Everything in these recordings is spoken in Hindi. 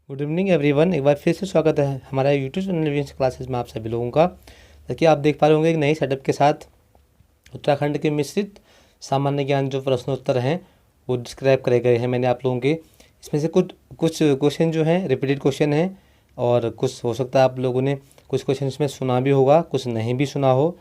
Good evening everyone. एक बार फिर से स्वागत है हमारा यूट्यूब चैनल रिवीजन क्लासेस में आप सभी लोगों का। देखिए आप देख पा रहे होंगे एक नई सेटअप के साथ उत्तराखंड के मिश्रित सामान्य ज्ञान जो प्रश्नोत्तर हैं वो डिस्क्राइब करे गए हैं मैंने आप लोगों के। इसमें से कुछ क्वेश्चन जो हैं रिपीटेड क्वेश्चन हैं और कुछ हो सकता है आप लोगों ने कुछ क्वेश्चन इसमें सुना भी होगा, कुछ नहीं भी सुना हो।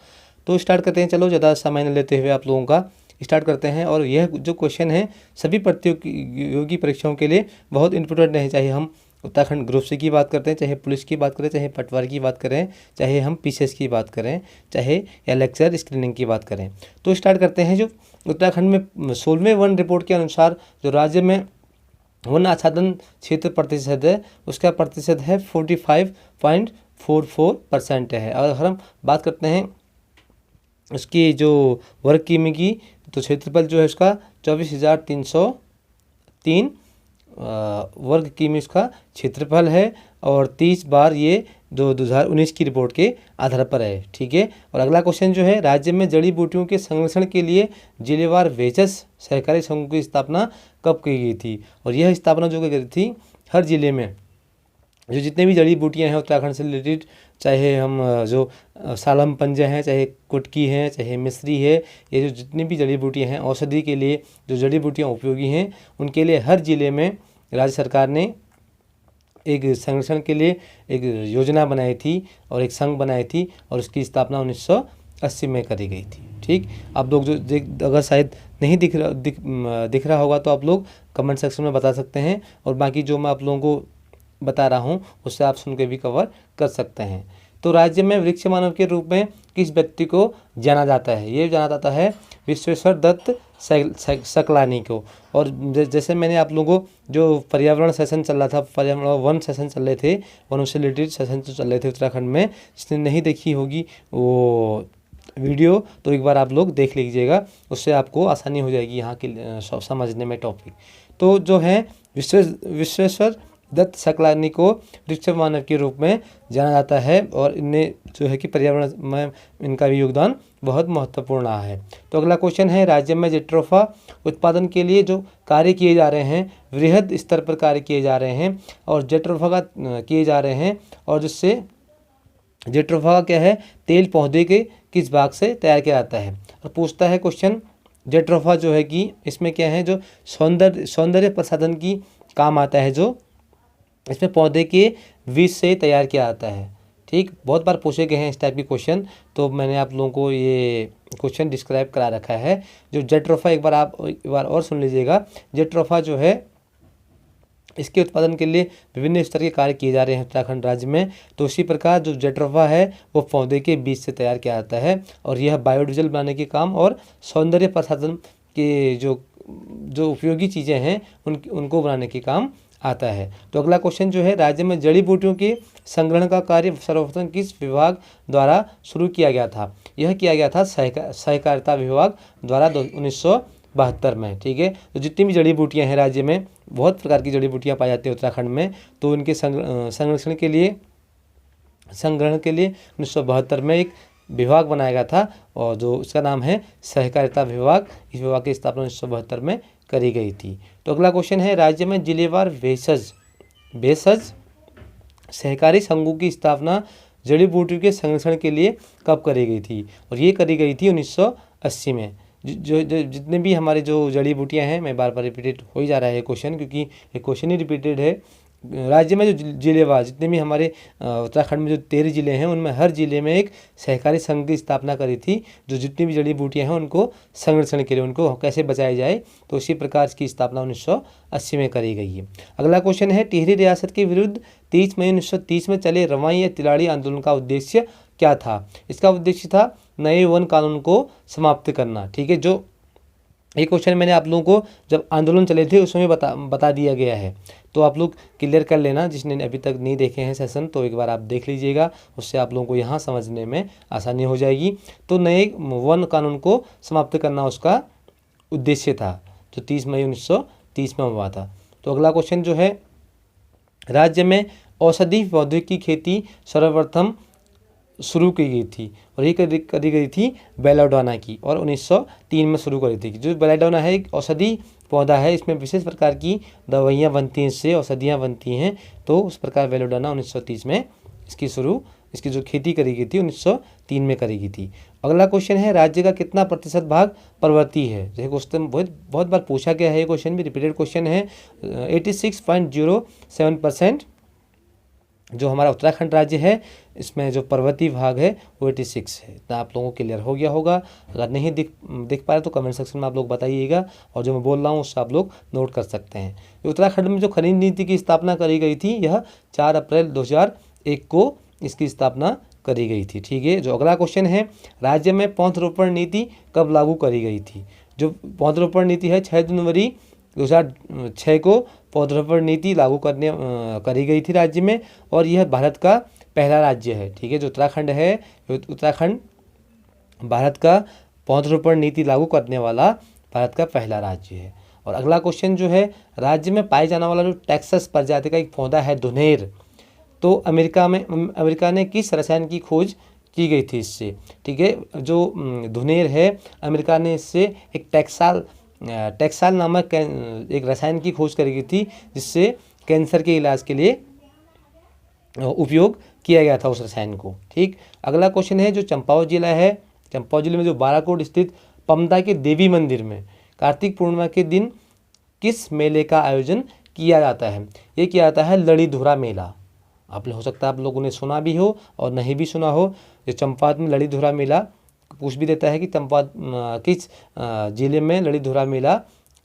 तो स्टार्ट करते हैं, चलो ज़्यादा समय न लेते हुए आप लोगों का स्टार्ट करते हैं। और यह जो क्वेश्चन है सभी प्रतियोगी परीक्षाओं के लिए बहुत इंपॉर्टेंट है, चाहे हम उत्तराखंड ग्रुप सी की बात करते हैं, चाहे पुलिस की बात करें, चाहे पटवारी की बात करें, चाहे हम पीसीएस की बात करें, चाहे या लेक्चर स्क्रीनिंग की बात करें। तो स्टार्ट करते हैं। जो उत्तराखंड में 16वें वन रिपोर्ट के अनुसार जो राज्य में वन आच्छादन क्षेत्र प्रतिशत है उसका प्रतिशत है 45.44% है। और अगर हम बात करते हैं उसकी जो वर्ग किमी की, तो क्षेत्रफल जो है उसका 24,303 वर्ग किमी उसका क्षेत्रफल है और 30 बार ये 2019 की रिपोर्ट के आधार पर है। ठीक है। और अगला क्वेश्चन जो है, राज्य में जड़ी बूटियों के संरक्षण के लिए जिलेवार वेचस सहकारी संघ की स्थापना कब की गई थी? और यह स्थापना जो की गई थी हर जिले में जो जितने भी जड़ी बूटियाँ हैं उत्तराखंड से रिलेटेड, चाहे हम जो सालम पंजे हैं, चाहे कुटकी हैं, चाहे मिश्री है, ये जो जितनी भी जड़ी बूटियाँ हैं औषधि के लिए जो जड़ी बूटियाँ उपयोगी हैं उनके लिए हर जिले में राज्य सरकार ने एक संरक्षण के लिए एक योजना बनाई थी और एक संघ बनाई थी और उसकी स्थापना 1980 में करी गई थी। ठीक। आप लोग जो अगर शायद नहीं दिख रहा होगा तो आप लोग कमेंट सेक्शन में बता सकते हैं और बाकी जो मैं आप लोगों को बता रहा हूँ उससे आप सुन के भी कवर कर सकते हैं। तो राज्य में वृक्ष मानव के रूप में किस व्यक्ति को जाना जाता है? ये जाना जाता है विश्वेश्वर दत्त सकलानी को। और जैसे मैंने आप लोगों को जो पर्यावरण सेशन चल रहा था, पर्यावरण वन सेशन चल रहे थे, वन से रिलेटेड सेशन जो चल रहे थे उत्तराखंड में, जिसने नहीं देखी होगी वो वीडियो तो एक बार आप लोग देख लीजिएगा, उससे आपको आसानी हो जाएगी यहाँ की समझने में टॉपिक। तो जो है विश्वेश्वर दत्त सकलानी को वृक्ष मानव के रूप में जाना जाता है और इनने जो है कि पर्यावरण में इनका भी योगदान बहुत महत्वपूर्ण रहा है। तो अगला क्वेश्चन है, राज्य में जेट्रोफा उत्पादन के लिए जो कार्य किए जा रहे हैं वृहद स्तर पर कार्य किए जा रहे हैं और जेट्रोफा का किए जा रहे हैं और जिससे जेट्रोफा का क्या है, तेल पौधे के किस भाग से तैयार किया जाता है? और पूछता है क्वेश्चन जेट्रोफा जो है कि इसमें क्या है, जो सौंदर्य प्रसाधन की काम आता है, जो इसमें पौधे के बीज से तैयार किया जाता है। ठीक। बहुत बार पूछे गए हैं इस टाइप के क्वेश्चन, तो मैंने आप लोगों को ये क्वेश्चन डिस्क्राइब करा रखा है। जो जेट्रोफा एक बार और सुन लीजिएगा। जेट्रोफा जो है इसके उत्पादन के लिए विभिन्न स्तर के कार्य किए जा रहे हैं उत्तराखंड राज्य में। तो इसी प्रकार जो जेट्रोफा है वो पौधे के बीज से तैयार किया जाता है और यह बायोडीजल बनाने के काम और सौंदर्य प्रसाधन के जो उपयोगी चीज़ें हैं उनको बनाने के काम आता है। तो अगला क्वेश्चन जो है, राज्य में जड़ी बूटियों के संग्रहण का कार्य सर्वप्रथम किस विभाग द्वारा शुरू किया गया था? यह किया गया था सहकारिता विभाग द्वारा 1972 में। ठीक है। तो जितनी भी जड़ी बूटियां हैं राज्य में, बहुत प्रकार की जड़ी बूटियां पाई जाती है उत्तराखंड में, तो उनके संरक्षण के लिए संग्रहण के लिए 1972 में एक विभाग बनाया गया था और जो उसका नाम है सहकारिता विभाग। इस विभाग की स्थापना 1972 में करी गई थी। तो अगला क्वेश्चन है, राज्य में जिलेवार भेषज सहकारी संघों की स्थापना जड़ी बूटियों के संरक्षण के लिए कब करी गई थी? और ये करी गई थी 1980 में। जो जितने भी हमारे जो जड़ी बूटियां हैं, मैं बार बार रिपीटेड हो ही जा रहा है क्वेश्चन क्योंकि ये क्वेश्चन ही रिपीटेड है। राज्य में जो जिलेवार जितने भी हमारे उत्तराखंड में जो 13 ज़िले हैं उनमें हर ज़िले में एक सहकारी संघ की स्थापना करी थी जो जितनी भी जड़ी बूटियां हैं उनको संरक्षण के लिए, उनको कैसे बचाया जाए, तो उसी प्रकार की स्थापना 1980 में करी गई है। अगला क्वेश्चन है, टिहरी रियासत के विरुद्ध 30 मई 1930 में चले रवाई या तिलाड़ी आंदोलन का उद्देश्य क्या था? इसका उद्देश्य था नए वन कानून को समाप्त करना। ठीक है। जो ये क्वेश्चन मैंने आप लोगों को जब आंदोलन चले थे उसमें बता दिया गया है, तो आप लोग क्लियर कर लेना जिसने अभी तक नहीं देखे हैं सेशन, तो एक बार आप देख लीजिएगा, उससे आप लोगों को यहाँ समझने में आसानी हो जाएगी। तो नए वन कानून को समाप्त करना उसका उद्देश्य था जो 30 मई 1930 में हुआ था। तो अगला क्वेश्चन जो है, राज्य में औषधि पौधे की खेती सर्वप्रथम शुरू की गई थी और ये करी गई थी बेलाडोना की और 1903 में शुरू करी थी। जो बेलाडोना है एक औषधि पौधा है, इसमें विशेष प्रकार की दवाइयाँ बनती हैं, इससे औषधियाँ बनती हैं। तो उस प्रकार बेलोडाना 1930 में इसकी जो खेती करी गई थी 1903 में करी गई थी। अगला क्वेश्चन है, राज्य का कितना प्रतिशत भाग पर्वतीय है। जैसे क्वेश्चन बहुत बार पूछा गया है, ये क्वेश्चन भी रिपीटेड क्वेश्चन है। 86.07% जो हमारा उत्तराखंड राज्य है, इसमें जो पर्वतीय भाग है वो 86 है। इतना आप लोगों को क्लियर हो गया होगा। अगर नहीं दिख पाए तो कमेंट सेक्शन में आप लोग बताइएगा, और जो मैं बोल रहा हूँ उससे आप लोग नोट कर सकते हैं। उत्तराखंड में जो खनिज नीति की स्थापना करी गई थी, यह 4 अप्रैल 2001 को इसकी स्थापना करी गई थी। ठीक है, जो अगला क्वेश्चन है, राज्य में पौधरोपण नीति कब लागू करी गई थी। जो पौधरोपण नीति है 6 जनवरी 2006 को पौधरोपण नीति लागू करी गई थी राज्य में, और यह भारत का पहला राज्य है। ठीक है, जो उत्तराखंड है, उत्तराखंड भारत का पौधरोपण नीति लागू करने वाला भारत का पहला राज्य है। और अगला क्वेश्चन जो है, राज्य में पाए जाने वाला जो टेक्सास प्रजाति का एक पौधा है धुनेर, तो अमेरिका ने किस रसायन की खोज की गई थी इससे। ठीक है, जो धुनेर है, अमेरिका ने इससे एक टैक्साल नामक एक रसायन की खोज करी गई थी, जिससे कैंसर के इलाज के लिए उपयोग किया गया था उस रसायन को। ठीक, अगला क्वेश्चन है, जो चंपावत जिला है, चंपावत जिले में जो बाराकोट स्थित पमता के देवी मंदिर में कार्तिक पूर्णिमा के दिन किस मेले का आयोजन किया जाता है। ये किया जाता है लड़ीधुरा मेला। आप हो सकता है आप लोगों ने सुना भी हो और नहीं भी सुना हो। जो चंपावत में लड़ीधुरा मेला पूछ भी देता है कि चंपावत किस जिले में लड़ीधुरा मेला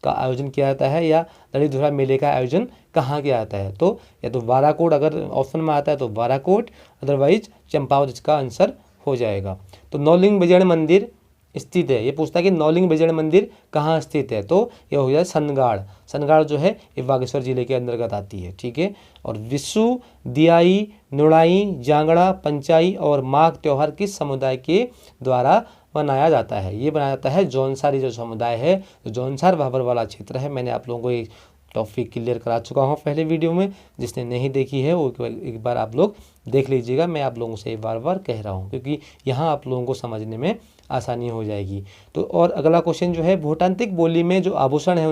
का आयोजन किया जाता है, या लड़ीधुरा मेले का आयोजन कहाँ किया जाता है। तो या तो बाराकोट अगर ऑप्शन में आता है तो बाराकोट, अदरवाइज चंपावत इसका आंसर हो जाएगा। तो नौलिंग बिजड़ मंदिर स्थित है, ये पूछता है कि नौलिंग बिजड़ मंदिर कहाँ स्थित है, तो ये हो जाए सनगाड़ जो है ये बागेश्वर जिले के अंतर्गत आती है। ठीक है, और विशु, दियाई, नुड़ाई, जांगड़ा, पंचाई और माघ त्योहार किस समुदाय के द्वारा मनाया जाता है। ये बनाया जाता है जौनसारी जो समुदाय है, जो जौनसार भाबर वाला क्षेत्र है। मैंने आप लोगों को ये टॉपिक क्लियर करा चुका हूँ पहले वीडियो में, जिसने नहीं देखी है वो एक बार आप लोग देख लीजिएगा। मैं आप लोगों से बार बार कह रहा हूँ क्योंकि यहाँ आप लोगों को समझने में आसानी हो जाएगी। तो और अगला क्वेश्चन जो है, भूटांत्रिक बोली में जो आभूषण है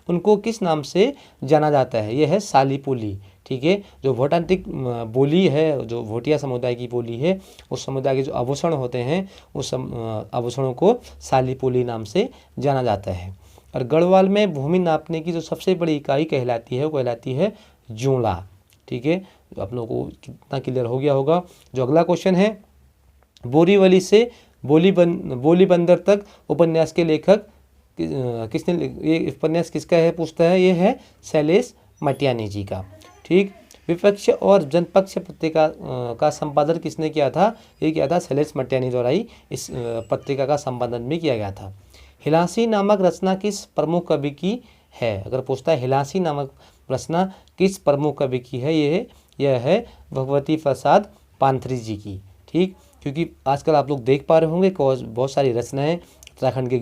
उनको किस नाम से जाना जाता है। यह है सालीपुली। ठीक है, जो भूटांत्रिक बोली है, जो भोटिया समुदाय की बोली है, उस समुदाय के जो आभूषण होते हैं उस आभूषणों को सालीपुली नाम से जाना जाता है। और गढ़वाल में भूमि नापने की जो सबसे बड़ी इकाई कहलाती है वो कहलाती है जूला। ठीक है, तो आप लोगों को कितना क्लियर हो गया होगा। जो अगला क्वेश्चन है, बोरीवली से बोली बंदर तक उपन्यास के लेखक किसने, ये उपन्यास किसका है पूछता है। ये है शैलेश मटियानी जी का। ठीक, विपक्ष और जनपक्ष पत्रिका का संपादन किसने किया था। ये किया था शैलेश मटियानी द्वारा ही इस पत्रिका का संपादन भी किया गया था। हिलांसी नामक रचना किस प्रमुख कवि की है। अगर पूछता है हिलांसी नामक रचना किस प्रमुख कवि की है, यह है भगवती प्रसाद पांथरी जी की। ठीक, क्योंकि आजकल आप लोग देख पा रहे होंगे बहुत सारी रचनाएं उत्तराखंड के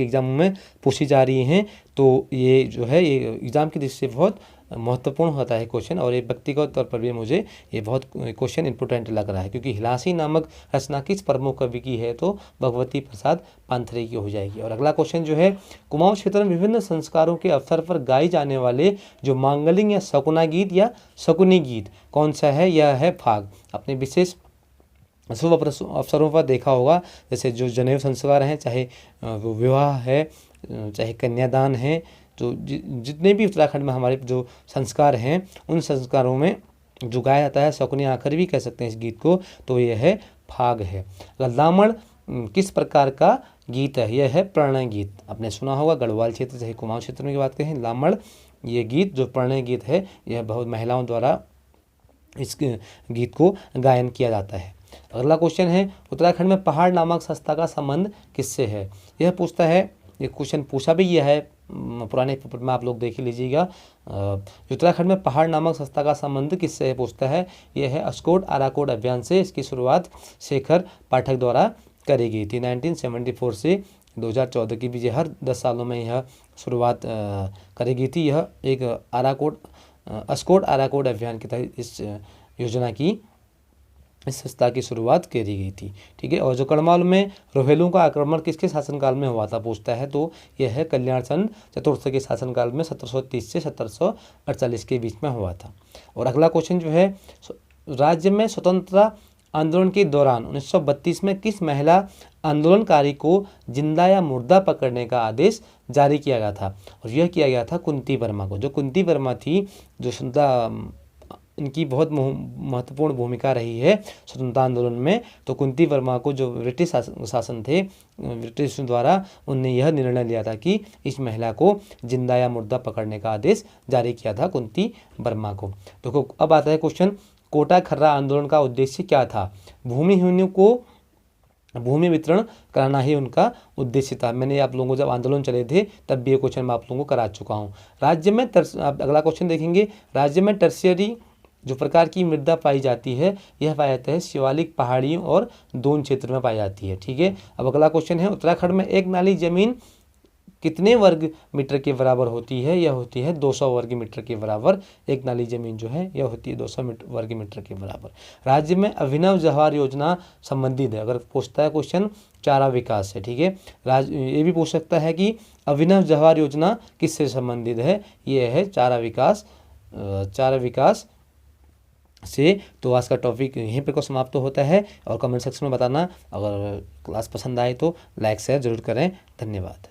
एग्जामों में पूछी जा रही हैं। तो ये जो है ये एग्ज़ाम की दृष्टि से बहुत महत्वपूर्ण होता है क्वेश्चन, और ये व्यक्तिगत तौर पर भी मुझे ये बहुत क्वेश्चन इंपॉर्टेंट लग रहा है, क्योंकि हिलांसी नामक रचना किस प्रमुख कवि की है, तो भगवती प्रसाद पांथरे की हो जाएगी। और अगला क्वेश्चन जो है, कुमाऊं क्षेत्र में विभिन्न संस्कारों के अवसर पर गाए जाने वाले जो मांगलिक या शकुना गीत या शकुनी गीत कौन सा है। यह है फाग। अपने विशेष शुभ अवसरों पर देखा होगा, जैसे जो जनेऊ संस्कार हैं, चाहे वो विवाह है, चाहे कन्यादान है, तो जितने भी उत्तराखंड में हमारे जो संस्कार हैं उन संस्कारों में जो गाया जाता है, शकुनी आखिर भी कह सकते हैं इस गीत को, तो यह है फाग है। लामड़ किस प्रकार का गीत है। यह है प्रणय गीत। आपने सुना होगा गढ़वाल क्षेत्र चाहे कुमाऊं क्षेत्र में की बात करें, लामड़ ये गीत जो प्रणय गीत है, यह बहुत महिलाओं द्वारा इस गीत को गायन किया जाता है। अगला क्वेश्चन है, उत्तराखंड में पहाड़ नामक संस्था का संबंध किससे है। यह पूछता है, ये क्वेश्चन पूछा भी यह है पुराने पेपर में, आप लोग देख ही लीजिएगा। उत्तराखंड में पहाड़ नामक संस्था का संबंध किससे है पूछता है। यह है अस्कोट आराकोट अभियान से। इसकी शुरुआत शेखर पाठक द्वारा करी गई थी 1974 से 2014 की बीच। हर 10 सालों में यह शुरुआत करी गई थी। यह एक अस्कोट आराकोट अभियान के तहत इस योजना की इस संस्था की शुरुआत करी गई थी। ठीक है, और जो कड़माल में रोहेलों का आक्रमण किसके शासनकाल में हुआ था पूछता है, तो यह है कल्याण चंद चतुर्थ के शासनकाल में 1730 से 1748 के बीच में हुआ था। और अगला क्वेश्चन जो है, राज्य में स्वतंत्रता आंदोलन के दौरान 1932 में किस महिला आंदोलनकारी को जिंदा या मुर्दा पकड़ने का आदेश जारी किया गया था? और यह किया गया था कुंती वर्मा को। जो कुंती वर्मा थी, जो स्वतंत्रता, इनकी बहुत महत्वपूर्ण भूमिका रही है स्वतंत्रता आंदोलन में। तो कुंती वर्मा को जो ब्रिटिश शासन थे, ब्रिटिश द्वारा, उनने यह निर्णय लिया था कि इस महिला को जिंदा या मुर्दा पकड़ने का आदेश जारी किया था कुंती वर्मा को। देखो अब आता है क्वेश्चन, कोटा खर्रा आंदोलन का उद्देश्य क्या था? भूमिहीनों को भूमि वितरण कराना ही उनका उद्देश्य था। मैंने आप लोगों को जब आंदोलन चले थे तब भी ये क्वेश्चन मैं आप लोगों को करा चुका हूँ। राज्य में अगला क्वेश्चन देखेंगे, राज्य में टर्शियरी जो प्रकार की मृदा पाई जाती है, यह पाया जाता है शिवालिक पहाड़ियों और दोन क्षेत्र में पाई जाती है। ठीक है, अब अगला क्वेश्चन है, उत्तराखंड में एक नाली जमीन कितने वर्ग मीटर के बराबर होती है? यह होती है 200 वर्ग मीटर के बराबर। एक नाली जमीन जो है यह होती है 200 वर्ग मीटर के बराबर। राज्य में अभिनव जवाहर योजना संबंधित है। अगर पूछता है क्वेश्चन चारा विकास है। ठीक है, ये भी पूछ सकता है कि अभिनव जवाहर योजना किससे संबंधित है? ये है चारा विकास से। तो आज का टॉपिक यहीं पर को समाप्त होता है। और कमेंट सेक्शन में बताना, अगर क्लास पसंद आए तो लाइक शेयर जरूर करें। धन्यवाद।